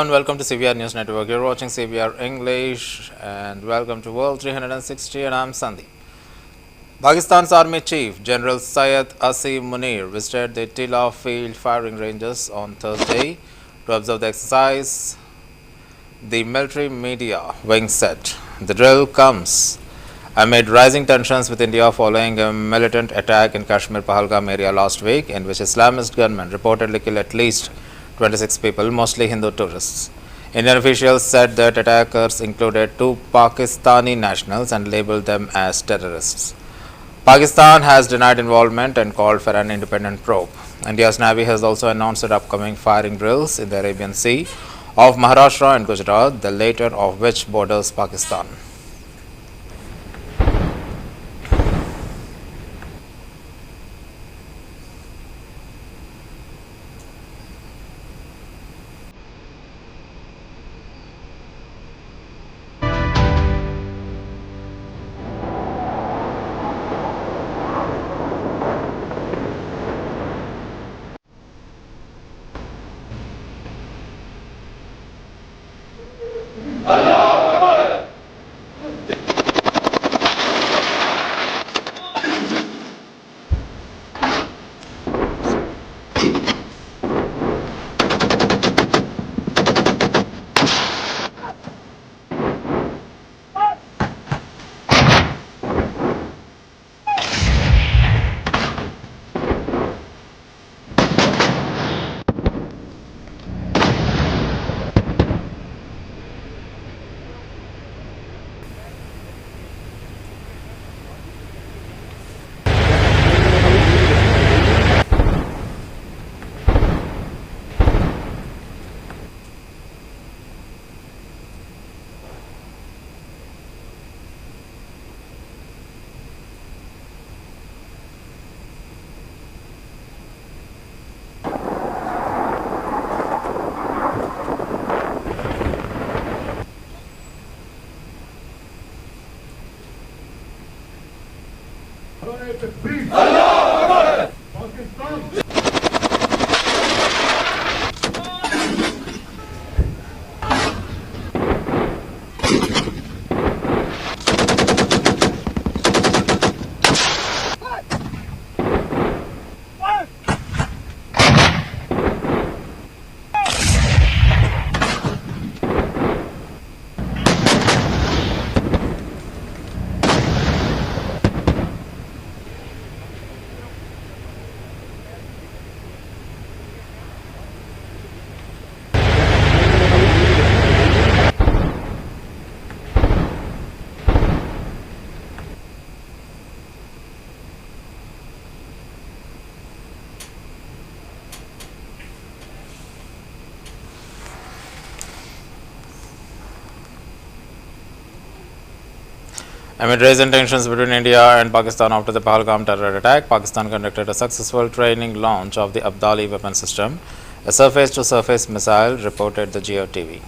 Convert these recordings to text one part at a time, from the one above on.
Hello and welcome to CVR News Network. You're watching CVR English and welcome to World 360 and I'm Sandeep. Pakistan's Army Chief General Syed Asim Munir visited the Tila field firing ranges on Thursday to observe the exercise. The military media wing said the drill comes amid rising tensions with India following a militant attack in Kashmir Pahalgam area last week in which Islamist gunmen reportedly killed at least 26 people, mostly Hindu tourists. Indian officials said that attackers included two Pakistani nationals and labeled them as terrorists. Pakistan has denied involvement and called for an independent probe. India's Navy has also announced that upcoming firing drills in the Arabian Sea of Maharashtra and Gujarat, the latter of which borders Pakistan. Amid rising tensions between India and Pakistan after the Pahalgam terror attack, Pakistan conducted a successful training launch of the Abdali weapon system, a surface-to-surface missile, reported the GOTV.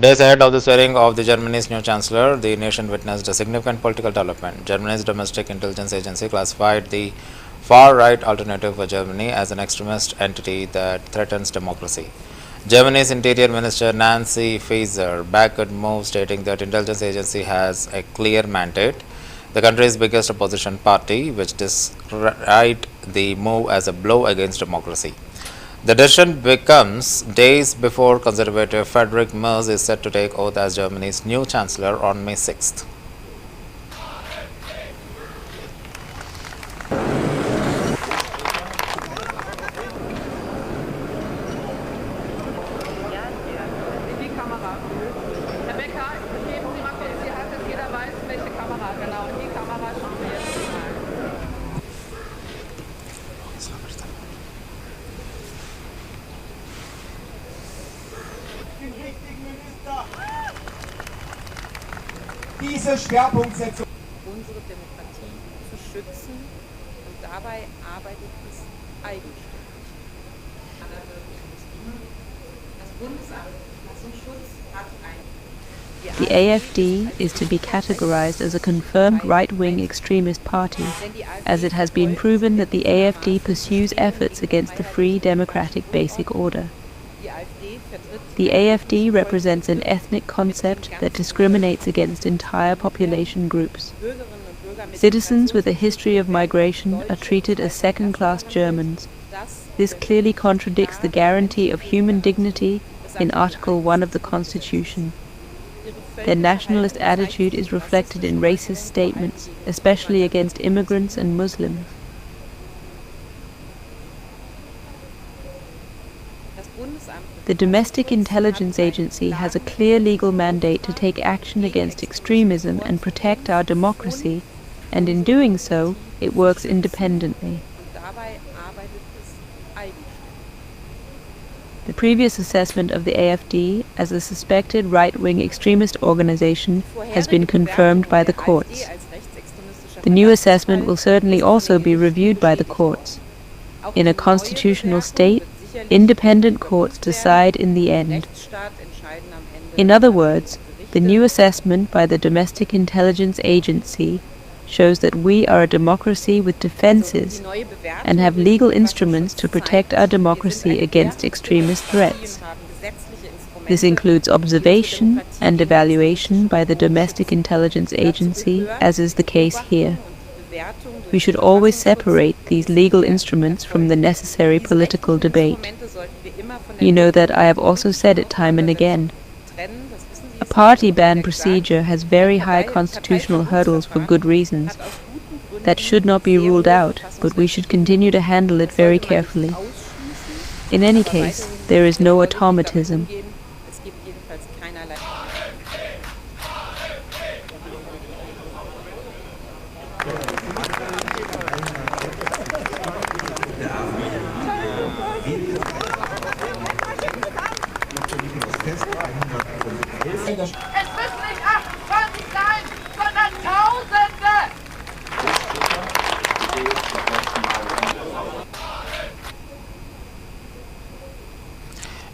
Days ahead of the swearing of the Germany's new chancellor, the nation witnessed a significant political development. Germany's domestic intelligence agency classified the far-right Alternative for Germany as an extremist entity that threatens democracy. Germany's Interior Minister Nancy Faeser backed a move stating that intelligence agency has a clear mandate. The country's biggest opposition party, which described the move as a blow against democracy. The decision becomes days before Conservative Friedrich Merz is set to take oath as Germany's new chancellor on May 6th. Diese Schwerpunktsetzung unsere Demokratie zu schützen und dabei arbeitet es eigenständig. Das Bundesamt für Verfassungsschutz hat The AfD is to be categorized as a confirmed right-wing extremist party, as it has been proven that the AfD pursues efforts against the free democratic basic order. The AfD represents an ethnic concept that discriminates against entire population groups. Citizens with a history of migration are treated as second-class Germans. This clearly contradicts the guarantee of human dignity in Article 1 of the Constitution. Their nationalist attitude is reflected in racist statements, especially against immigrants and Muslims. The Domestic Intelligence Agency has a clear legal mandate to take action against extremism and protect our democracy, and in doing so, it works independently. The previous assessment of the AfD as a suspected right-wing extremist organization has been confirmed by the courts. The new assessment will certainly also be reviewed by the courts. In a constitutional state, independent courts decide in the end. In other words, the new assessment by the Domestic Intelligence Agency shows that we are a democracy with defenses and have legal instruments to protect our democracy against extremist threats. This includes observation and evaluation by the Domestic Intelligence Agency, as is the case here. We should always separate these legal instruments from the necessary political debate. You know that I have also said it time and again. A party ban procedure has very high constitutional hurdles for good reasons. That should not be ruled out, but we should continue to handle it very carefully. In any case, there is no automatism. Es müssen nicht 28 sein, sondern Tausende!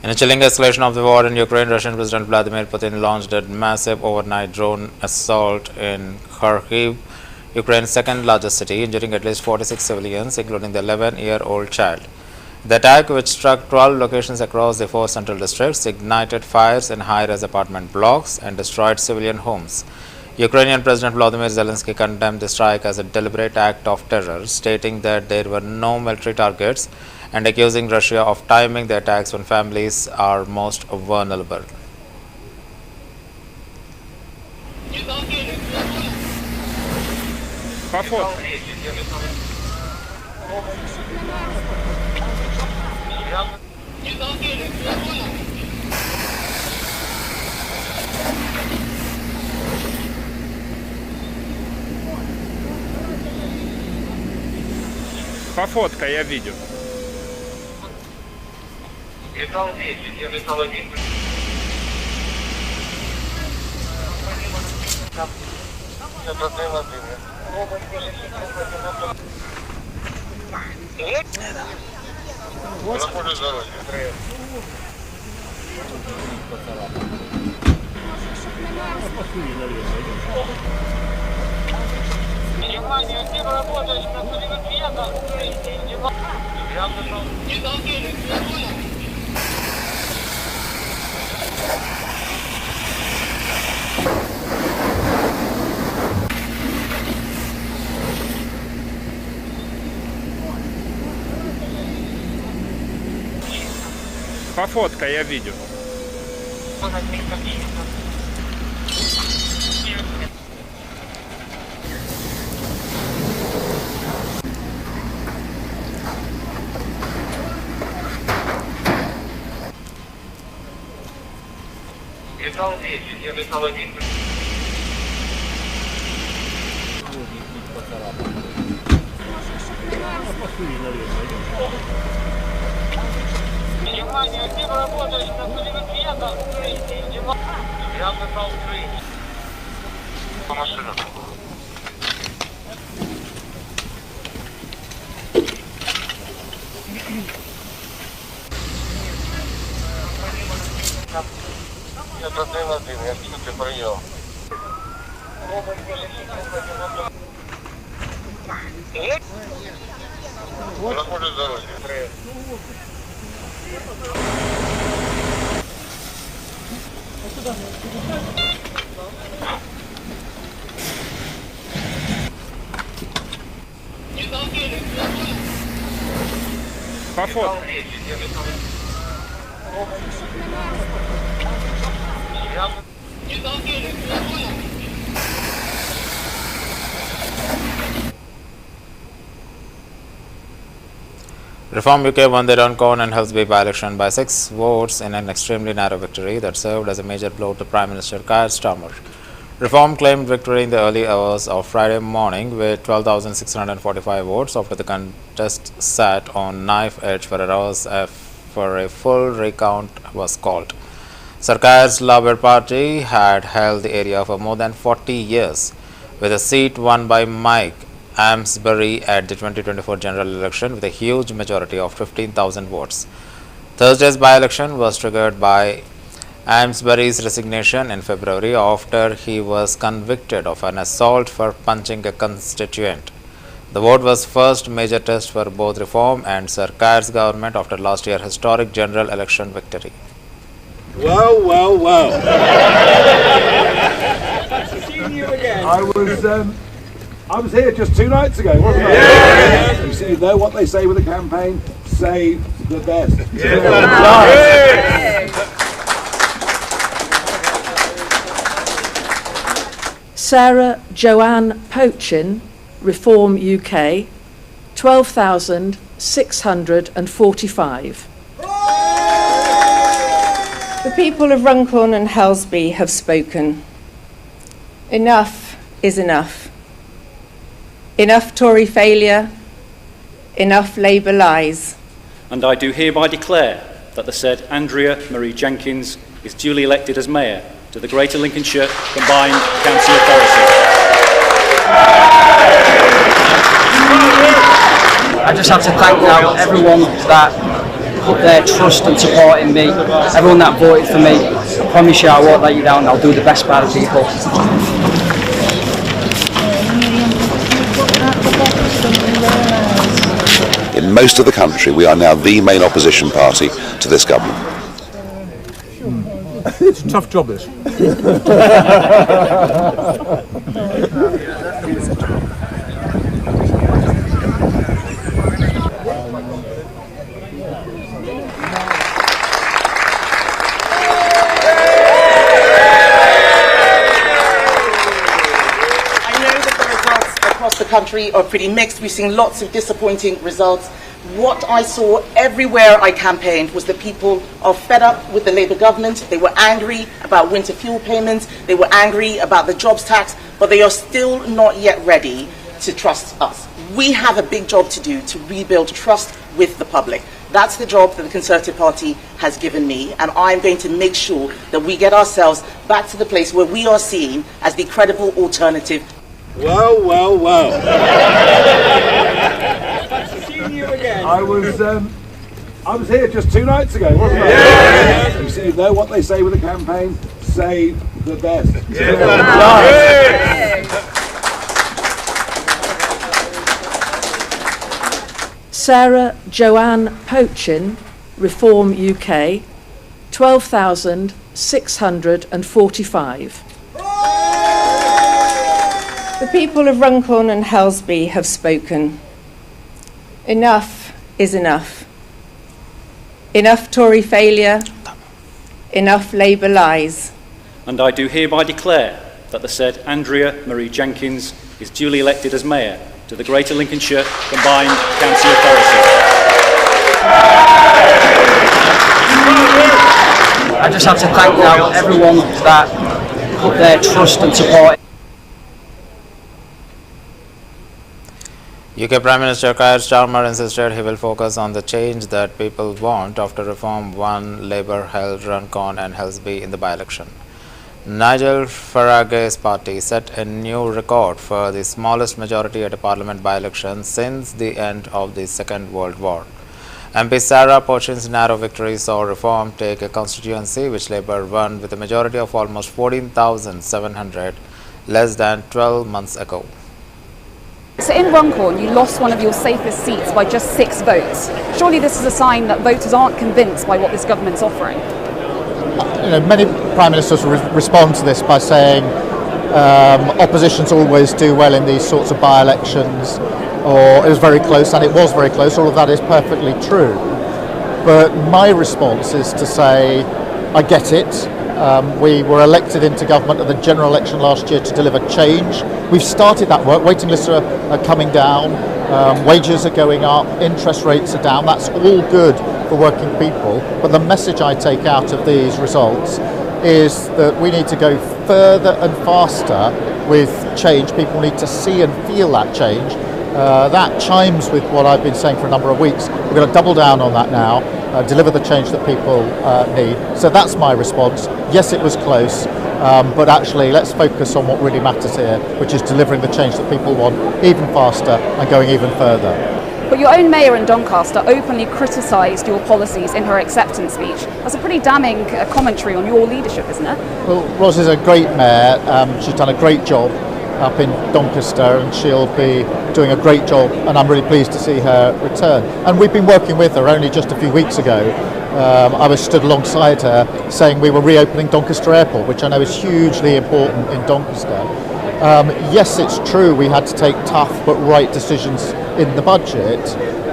In a chilling escalation of the war in Ukraine, Russian President Vladimir Putin launched a massive overnight drone assault in Kharkiv, Ukraine's second largest city, injuring at least 46 civilians, including the 11-year-old child. The attack, which struck 12 locations across the 4 central districts, ignited fires in high-rise apartment blocks and destroyed civilian homes. Ukrainian President Volodymyr Zelensky condemned the strike as a deliberate act of terror, stating that there were no military targets and accusing Russia of timing the attacks when families are most vulnerable. Пофоткай, я видел. Внимание, все работаешь на приветом, Пофоткай, я видел. Металл 10, я металл 1. Внимание, все работающие на суверенитетах, я металл 3. По машинам. Это Д1, я что-то принял. Проходит дороги. Пофоткай. Reform UK won the Runcorn and Helsby by-election by 6 votes in an extremely narrow victory that served as a major blow to Prime Minister Keir Starmer. Reform claimed victory in the early hours of Friday morning with 12,645 votes after the contest sat on knife edge for hours for a full recount was called. Sir Keir's Labour Party had held the area for more than 40 years, with a seat won by Mike Amesbury at the 2024 general election with a huge majority of 15,000 votes. Thursday's by-election was triggered by Amesbury's resignation in February after he was convicted of an assault for punching a constituent. The vote was first major test for both Reform and Sir Keir's government after last year's historic general election victory. Well, well, well. Seeing you again. I was here just 2 nights ago, wasn't I? Yeah. You know what they say with the campaign? Save the best. Sarah Joanne Pochin, Reform UK, 12,645. The people of Runcorn and Helsby have spoken. Enough is enough. Enough Tory failure, enough Labour lies. And I do hereby declare that the said Andrea Marie Jenkins is duly elected as Mayor to the Greater Lincolnshire Combined County Authority. I just have to thank now everyone that put their trust and support in me, everyone that voted for me. I promise you I won't let you down, I'll do the best by the people. In most of the country, we are now the main opposition party to this government. It's a tough job, this. The country are pretty mixed. We've seen lots of disappointing results. What I saw everywhere I campaigned was that people are fed up with the Labour government. They were angry about winter fuel payments. They were angry about the jobs tax, but they are still not yet ready to trust us. We have a big job to do to rebuild trust with the public. That's the job that the Conservative Party has given me, and I'm going to make sure that we get ourselves back to the place where we are seen as the credible alternative. Well, well, well. Seeing you again. I was here just 2 nights ago, wasn't I? Yeah. You know what they say with the campaign? Save the best. Sarah Joanne Pochin, Reform UK, 12,645. The people of Runcorn and Helsby have spoken. Enough is enough. Enough Tory failure. Enough Labour lies. And I do hereby declare that the said Andrea Marie Jenkins is duly elected as Mayor to the Greater Lincolnshire Combined County Authority. I just have to thank now everyone that put their trust and support. UK Prime Minister Keir Starmer insisted he will focus on the change that people want after Reform won Labour-held Runcorn and Helsby in the by-election. Nigel Farage's party set a new record for the smallest majority at a parliament by-election since the end of the Second World War. MP Sarah Pochin's narrow victory saw Reform take a constituency which Labour won with a majority of almost 14,700, less than 12 months ago. So in Runcorn, you lost one of your safest seats by just 6 votes. Surely this is a sign that voters aren't convinced by what this government's offering. Many Prime Ministers respond to this by saying oppositions always do well in these sorts of by-elections, or it was very close, and it was very close. All of that is perfectly true. But my response is to say, I get it. We were elected into government at the general election last year to deliver change. We've started that work. Waiting lists are coming down, wages are going up, interest rates are down. That's all good for working people. But the message I take out of these results is that we need to go further and faster with change. People need to see and feel that change. That chimes with what I've been saying for a number of weeks. We're going to double down on that now, deliver the change that people need. So that's my response. Yes, it was close, but actually let's focus on what really matters here, which is delivering the change that people want even faster and going even further. But your own mayor in Doncaster openly criticised your policies in her acceptance speech. That's a pretty damning commentary on your leadership, isn't it? Well, Ros is a great mayor. She's done a great job up in Doncaster, and she'll be doing a great job, and I'm really pleased to see her return. And we've been working with her. Only just a few weeks ago I was stood alongside her saying we were reopening Doncaster Airport, which I know is hugely important in Doncaster. Yes, it's true we had to take tough but right decisions in the budget,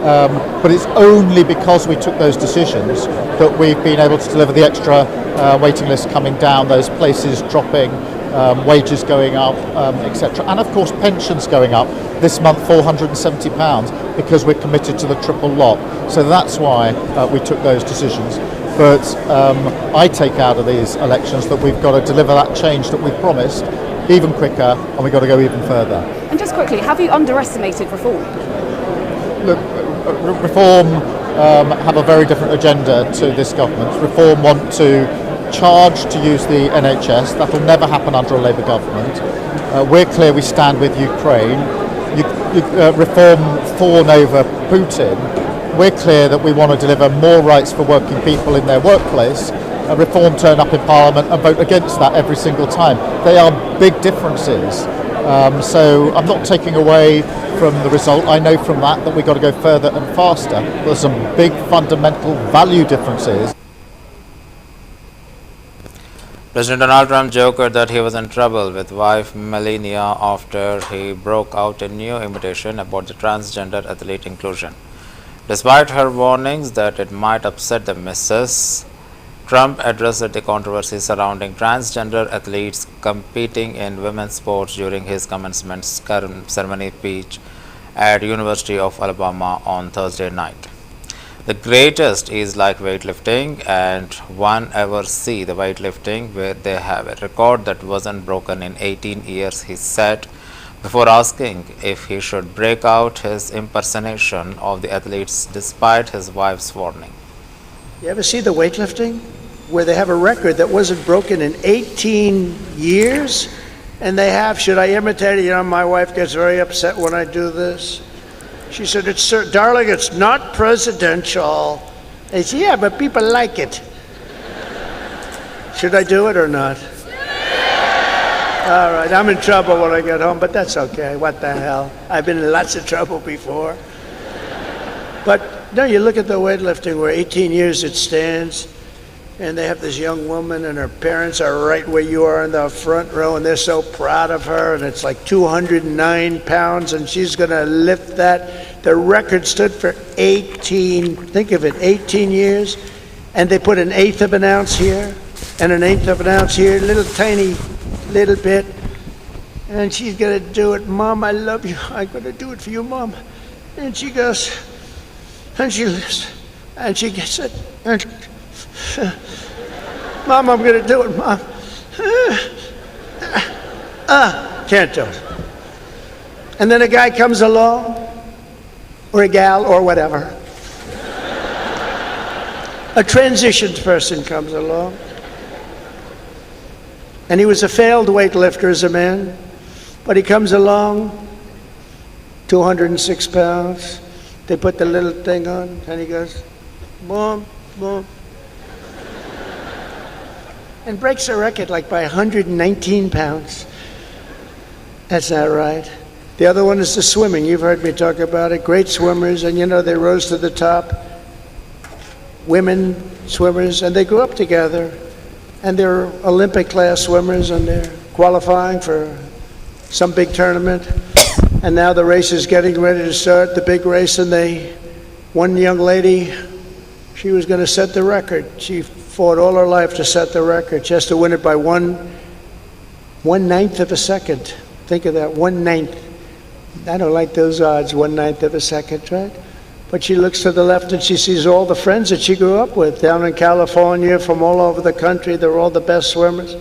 but it's only because we took those decisions that we've been able to deliver the extra waiting lists coming down, those places dropping, wages going up, etc. And of course pensions going up this month, £470, because we're committed to the triple lot. So that's why we took those decisions. But I take out of these elections that we've got to deliver that change that we've promised even quicker, and we've got to go even further. And just quickly, have you underestimated Reform? Look, Reform have a very different agenda to this government. Reform want to charge to use the NHS. That will never happen under a Labour government. We're clear we stand with Ukraine. Reform fawn over Putin. We're clear that we want to deliver more rights for working people in their workplace. Reform turn up in Parliament and vote against that every single time. They are big differences. So I'm not taking away from the result. I know from that we've got to go further and faster. There's some big fundamental value differences. President Donald Trump joked that he was in trouble with wife Melania after he broke out a new invitation about the transgender athlete inclusion. Despite her warnings that it might upset the missus, Trump addressed the controversy surrounding transgender athletes competing in women's sports during his commencement ceremony speech at University of Alabama on Thursday night. The greatest is like weightlifting, and one ever see the weightlifting where they have a record that wasn't broken in 18 years, he said, before asking if he should break out his impersonation of the athletes despite his wife's warning. You ever see the weightlifting where they have a record that wasn't broken in 18 years? And they have, should I imitate it? You know, my wife gets very upset when I do this. She said, darling, it's not presidential. I said, yeah, but people like it. Should I do it or not? All right, I'm in trouble when I get home, but that's okay. What the hell? I've been in lots of trouble before. But no, you look at the weightlifting where 18 years it stands, and they have this young woman, and her parents are right where you are in the front row, and they're so proud of her, and it's like 209 pounds, and she's going to lift that. The record stood for 18, think of it, 18 years, and they put an eighth of an ounce here and an eighth of an ounce here, little tiny little bit. And she's going to do it. Mom, I love you. I'm going to do it for you, Mom. And she goes, and she lifts, and she gets it. And, Mom, I'm going to do it, Mom. Can't do it. And then a guy comes along, or a gal, or whatever. A transitioned person comes along. And he was a failed weightlifter as a man, but he comes along, 206 pounds. They put the little thing on, and he goes, Mom, Mom. And breaks the record like by 119 pounds. That's not right. The other one is the swimming. You've heard me talk about it. Great swimmers, and you know, they rose to the top. Women swimmers, and they grew up together. And they're Olympic class swimmers, and they're qualifying for some big tournament. And now the race is getting ready to start, the big race, and one young lady, she was going to set the record. She fought all her life to set the record. She has to win it by one ninth of a second. Think of that, 1/9. I don't like those odds, 1/9 of a second, right? But she looks to the left and she sees all the friends that she grew up with down in California, from all over the country. They're all the best swimmers.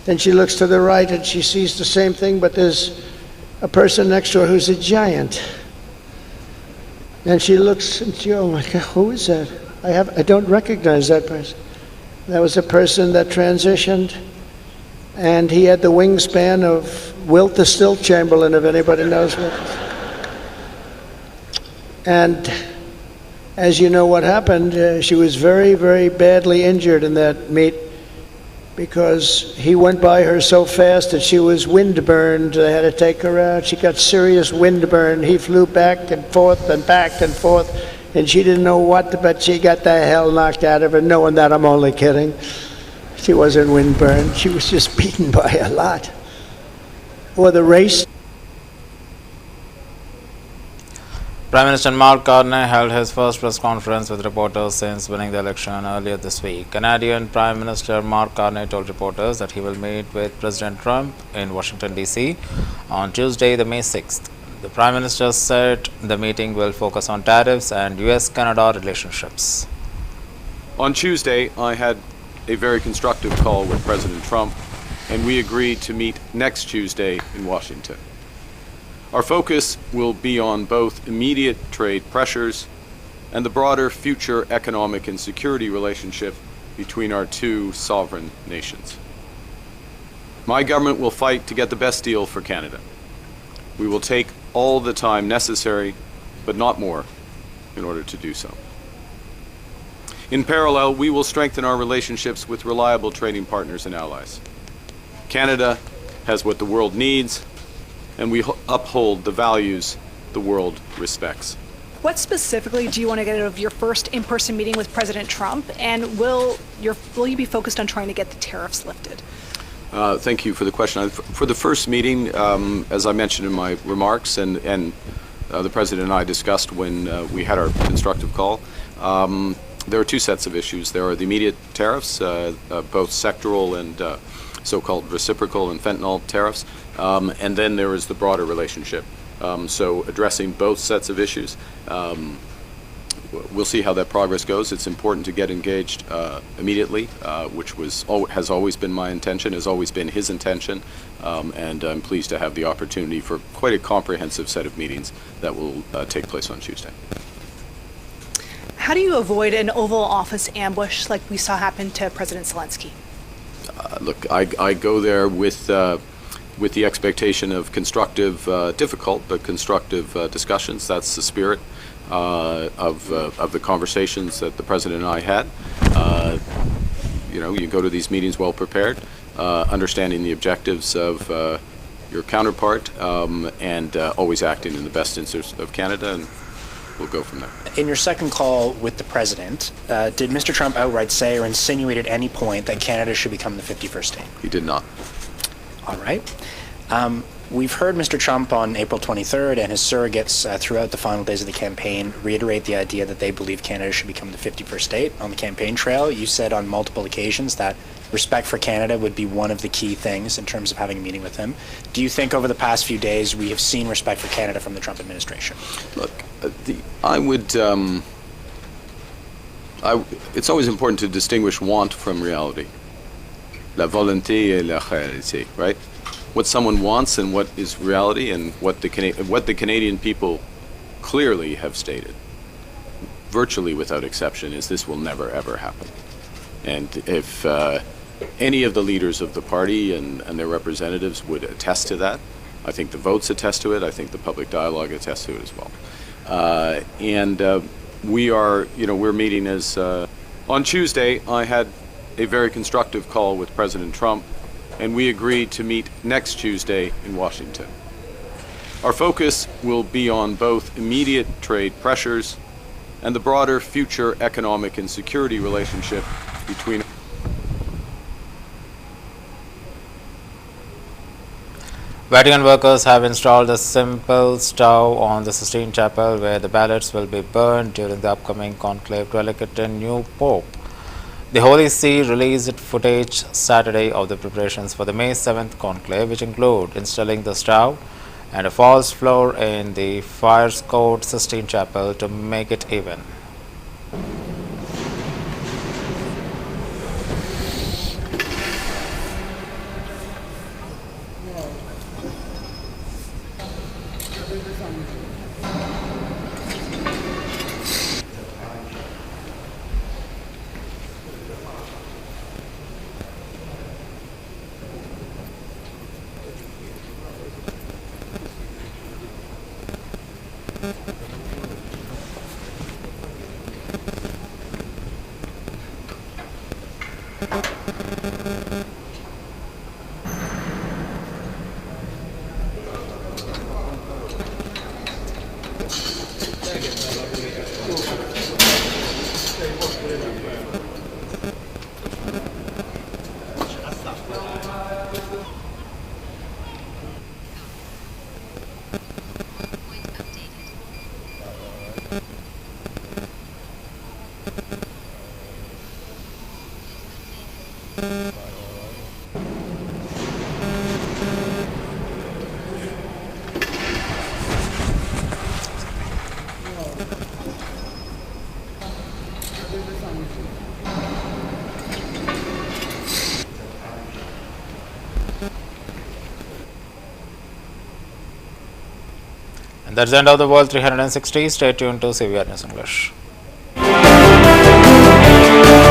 Then she looks to the right and she sees the same thing, but there's a person next to her who's a giant. And she looks and she, oh my God, who is that? I don't recognize that person. That was a person that transitioned, and he had the wingspan of Wilt the Stilt Chamberlain, if anybody knows what. And as you know what happened, she was very, very badly injured in that meet because he went by her so fast that she was windburned. They had to take her out. She got serious windburn. He flew back and forth and back and forth, and she didn't know what, but she got the hell knocked out of her, knowing that I'm only kidding. She wasn't windburned. She was just beaten by a lot. Or the race. Prime Minister Mark Carney held his first press conference with reporters since winning the election earlier this week. Canadian Prime Minister Mark Carney told reporters that he will meet with President Trump in Washington, D.C. on Tuesday, the May 6th. The Prime Minister said the meeting will focus on tariffs and U.S.-Canada relationships. On Tuesday, I had a very constructive call with President Trump, and we agreed to meet next Tuesday in Washington. Our focus will be on both immediate trade pressures and the broader future economic and security relationship between our two sovereign nations. My government will fight to get the best deal for Canada. We will take all the time necessary, but not more, in order to do so. In parallel, we will strengthen our relationships with reliable trading partners and allies. Canada has what the world needs, and we uphold the values the world respects. What specifically do you want to get out of your first in-person meeting with President Trump, and will you be focused on trying to get the tariffs lifted? Thank you for the question. For the first meeting, as I mentioned in my remarks, and the President and I discussed when we had our constructive call, there are two sets of issues. There are the immediate tariffs, both sectoral and so-called reciprocal and fentanyl tariffs, and then there is the broader relationship. So addressing both sets of issues, we'll see how that progress goes. It's important to get engaged immediately, which has always been my intention, has always been his intention, and I'm pleased to have the opportunity for quite a comprehensive set of meetings that will take place on Tuesday. How do you avoid an Oval Office ambush like we saw happen to President Zelensky? Look, I go there with the expectation of constructive, difficult, but constructive discussions. That's the spirit of the conversations that the President and I had. You go to these meetings well prepared, understanding the objectives of your counterpart, and always acting in the best interest of Canada, and we'll go from there. In your second call with the President, did Mr. Trump outright say or insinuate at any point that Canada should become the 51st state? He did not. All right. We've heard Mr. Trump on April 23rd and his surrogates throughout the final days of the campaign reiterate the idea that they believe Canada should become the 51st state. On the campaign trail, you said on multiple occasions that respect for Canada would be one of the key things in terms of having a meeting with him. Do you think over the past few days we have seen respect for Canada from the Trump administration? Look, it's always important to distinguish want from reality. La volonté et la réalité, right? What someone wants and what is reality, and what the Canadian people clearly have stated, virtually without exception, is this will never ever happen. And if any of the leaders of the party and their representatives would attest to that, I think the votes attest to it. I think the public dialogue attests to it as well. We're meeting as on Tuesday. I had a very constructive call with President Trump, and we agreed to meet next Tuesday in Washington. Our focus will be on both immediate trade pressures and the broader future economic and security relationship between. Vatican workers have installed a simple stove on the Sistine Chapel where the ballots will be burned during the upcoming conclave to elect a new pope. The Holy See released footage Saturday of the preparations for the May 7th conclave, which include installing the stove and a false floor in the fire-scored Sistine Chapel to make it even. And that's the end of the World 360. Stay tuned to CVR News English.